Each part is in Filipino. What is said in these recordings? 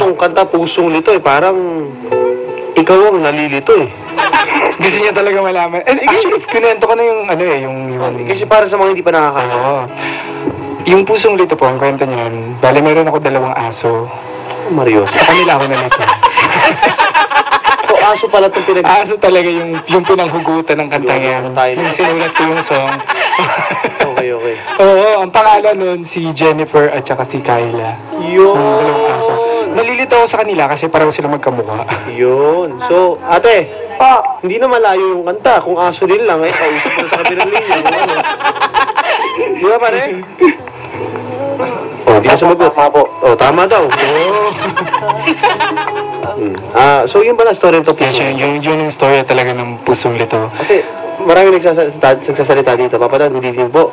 tong kanta Pusong Lito eh. Parang ikaw ang nalilito eh. Gusto niya talaga malaman. And actually, kinento ko na yung ano eh, yung... Kasi para sa mga hindi pa nakakano. Oo. Yung Pusong Lito po, ang kwento niyan, bali meron ako 2 aso. Mario. Sa kanila ako nalito. So, aso pala itong Aso talaga yung pinanghugutan ng kanta yan. Yung sinulat ko yung song. Okay. Oo, ang pangalan nun si Jennifer at saka si Kyla. Yun. Ang 2 aso. Nalilito ako sa kanila kasi pareho sila magkamukha. Yun. So, ate, hindi na malayo yung kanta. Kung aso din lang, kausap mo sa kabilang linya. Di ba, pare? Oh, di na sumagot. Oh, tama daw. So, yun ba na story nito? Yes, yun yung story talaga ng Pusong Lito. Kasi, maraming nagsasalita dito. Papadaan, hindi din po.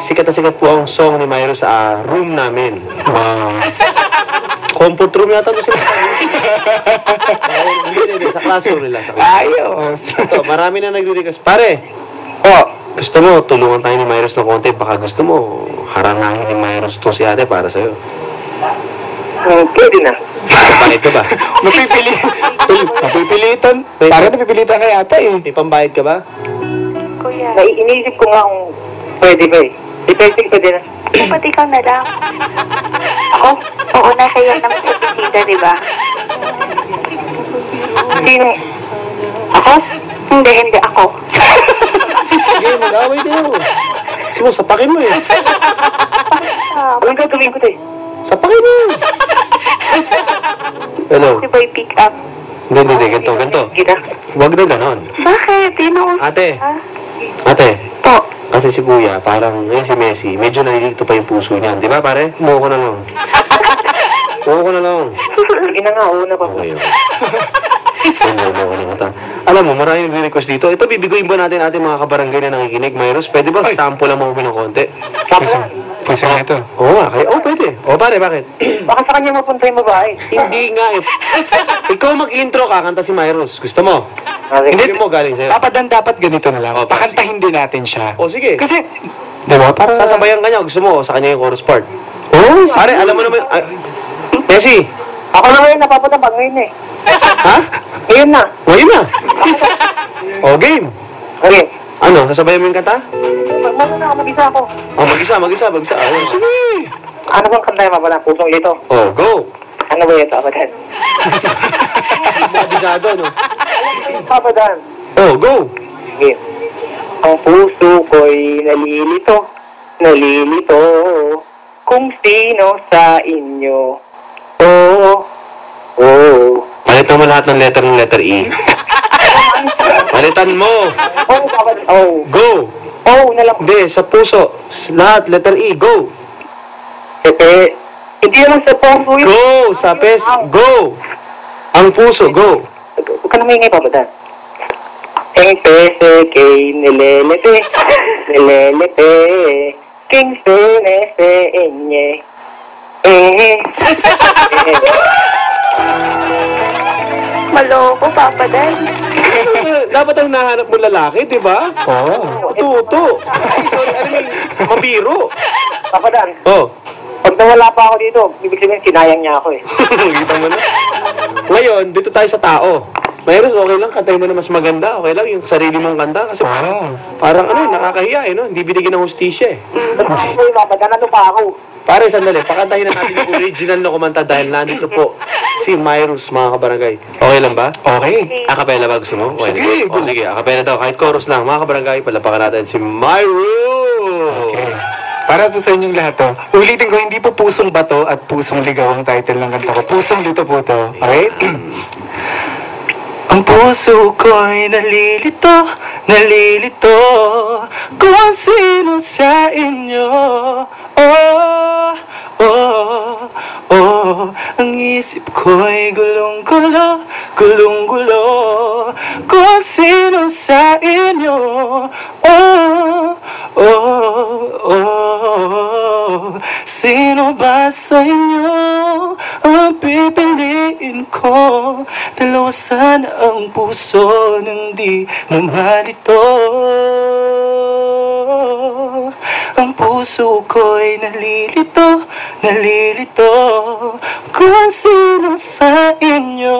Sikat na sikat po ang song ni Myro sa room namin. Wow. Comfort room yata doon sila. Hindi, sa classroom nila. Ayos! Ito, marami na nagre-request. Pare, gusto mo, tulungan tayo ni Myros ng konti. Baka gusto mo, harangahin ni Myros to si ate para sa'yo. Pwede na. Pambayad ka ba? Napipilitan. Parang napipilitan kay ate eh. May pambayad ka ba? Kuya, Iniisip ko nga kung pwede ba eh. Depende pwede na. dapat ikaw na lang. Ako? Oo, nasa yan ng bisita, di ba? Sino? Ako? Hindi ako. Sige, mag-away kayo. Sige mo, sapakin mo eh. Anong gagawin ko to eh? Sapakin mo. Hello? Si Boy pick up. Hindi, ganito. Kita? Huwag na ganon. Bakit? Ate. Ha? Ate, Po. kasi si Kuya, parang ngayon si Messi, medyo nalilito pa yung puso niyan. Di ba, pare? Umuha ko na lang. Sige na nga, una pa po. Okay. Alam mo, maraming nagre-request dito. Ito, bibiguin ba natin ating mga kabarangay na nakikinig? Myros, pwede ba sample lang mo kami ng konti? Pwede na ito. Oo nga, pwede. Pare, bakit? Baka sa kanya mapunta yung babae. Hindi nga eh. Ikaw mag-intro ka, kanta si Myros. Gusto mo? Hindi mo galing sa'yo. Dapat ganito na lang. Oh, Pakantahin din natin siya. Sige. Kasi, di ba, para... Sasabayan ka niya. Gusto mo, sa kanya yung chorus part. Oo, pare, alam mo naman. Messi. Ako na ngayon napapatabag ngayon eh. Ha? Ngayon na. Ngayon na. Game. Okay. Ano, sasabayan mo yung kanta? Mag-isa ako, mag-isa ako. Mag-isa. Sige. Ano bang kanta yung mabala? Pusong Lito. Go. Ano ba ito, Abadan? Mabisado, no? Abadan. Go. Sige. Ang puso ko'y nalilito kung sino sa inyo. Palitan mo lahat ng letter E. Palitan mo. Go. Na lang. Hindi, sa puso. Lahat, letter E. Go. Pepe. Hindi naman sa puso yun. Go. Sa pes. Go. Ang puso. Go. Huwag ka na maingay, Abadan. King pese kay nilelepe. King senese enye. Maloko, Papa Dan. Dapat ang nahanap mo lalaki, di ba? Oo. Tuto. Sorry, mabiro. Abadan. Pag nawala pa ako dito, ibig sabihin sinayang niya ako eh. Kita mo na. Ngayon, dito tayo sa tao. Mayroon, okay lang, kantay mo na mas maganda. Okay lang, yung sarili mong kanta. Kasi parang nakakahiya no? Hindi binigyan ng hustisya eh. Abadan, ano pa ako? Pare, sandali, pakantahin na natin yung original na kumanta dahil nandito po si Myros, mga kabarangay. Okay lang ba? Okay. Akapela ba gusto mo? Sige. Sige, akapela daw. Kahit chorus lang, mga kabarangay, palapakan natin si Myros! Okay. Para po sa inyong lahat to. Ulitin ko, hindi po Pusong Bato at Pusong Ligaw ang title ng kanta ko. Pusong Lito po to. Okay? Ang puso ko'y nalilito kung sino sa inyo. Ang isip ko'y gulong-gulo kung sino sa inyo. Sino ba sa inyo ang pipiliin ko? Dalawa sana ang puso nang di na malito. Ang puso puso ko'y nalilito, nalilito kung sino sa inyo.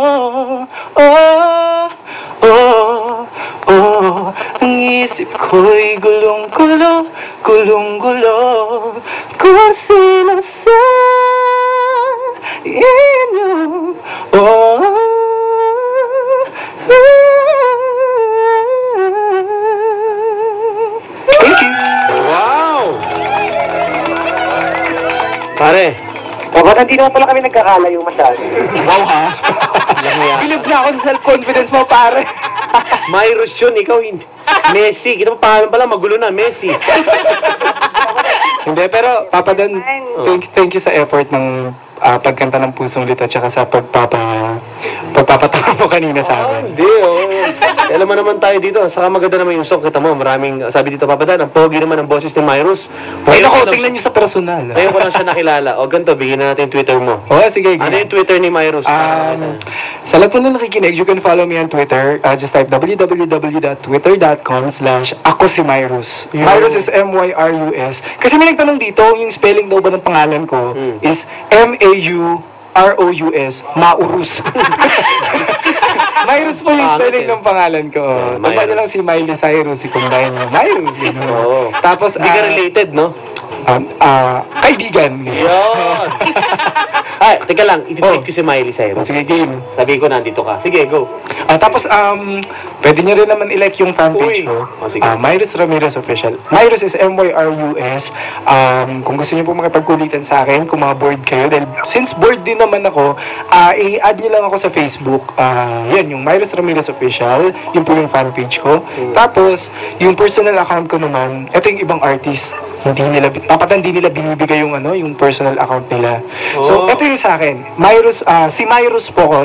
Oh, oh, oh, ang isip ko'y gulong-gulo, gulong-gulo kung sino sa inyo. Oh, thank you. Wow! Pare, Kapatid, hindi naman pala kami nagkakalayo masyado. Wow ha? Bilib na ako sa self-confidence mo, pare. Myros yun, ikaw hindi. Messi, kita mo pangalan pala, magulo na, Messi. Hindi, pero Papa Dan, thank you sa effort ng pagkanta ng Pusong Lito at saka sa pagpapatawa mo kanina sa amin. Hindi, oh. Alam mo naman tayo dito, saka maganda naman yung song, kita mo, maraming, sabi dito Papa Dan, ang pogi naman ng boses ni Myros. Ay, Ngayon ko naku, lang- tingnan niyo sa personal. Ngayon ko lang siya nakilala. O ganito, bigyan na natin yung Twitter mo. Oo, sige. Ano yung Twitter ni Myros? Sa lahat po na nakikinig, you can follow me on Twitter. Just type www.twitter.com/akosimyrus. Myrus is M-Y-R-U-S. Kasi may nagtanong dito, yung spelling daw ba ng pangalan ko is M-A-U-R-O-U-S, Maurus. Myrus po yung Pangit spelling eh. ng pangalan ko. Myrus. Tama niyo lang si Miley Cyrus, si Kumbay niyo. Myrus, gano'n. Oo. Tapos, Hindi ka related, no? kaibigan. Yun! Ay, teka lang, iti-tweet ko si Miley Cyrus. Sige, game. Sabi ko, nandito ka. Sige, go. Tapos, pwede nyo rin naman i-like yung fanpage Uy. ko. Sige. Myrus Ramirez Official. Myrus is M-Y-R-U-S. Kung gusto nyo po makipagkulitan sa akin, kung mga bored kayo, dahil since bored din naman ako, i-add nyo lang ako sa Facebook. Yan, yung Myrus Ramirez Official. Yun po yung fanpage ko. Tapos, yung personal account ko naman, ito yung ibang artist. Hindi nila binibigay yung yung personal account nila. So, Oh. ito yung sa akin. Myrus, si Myrus po ko,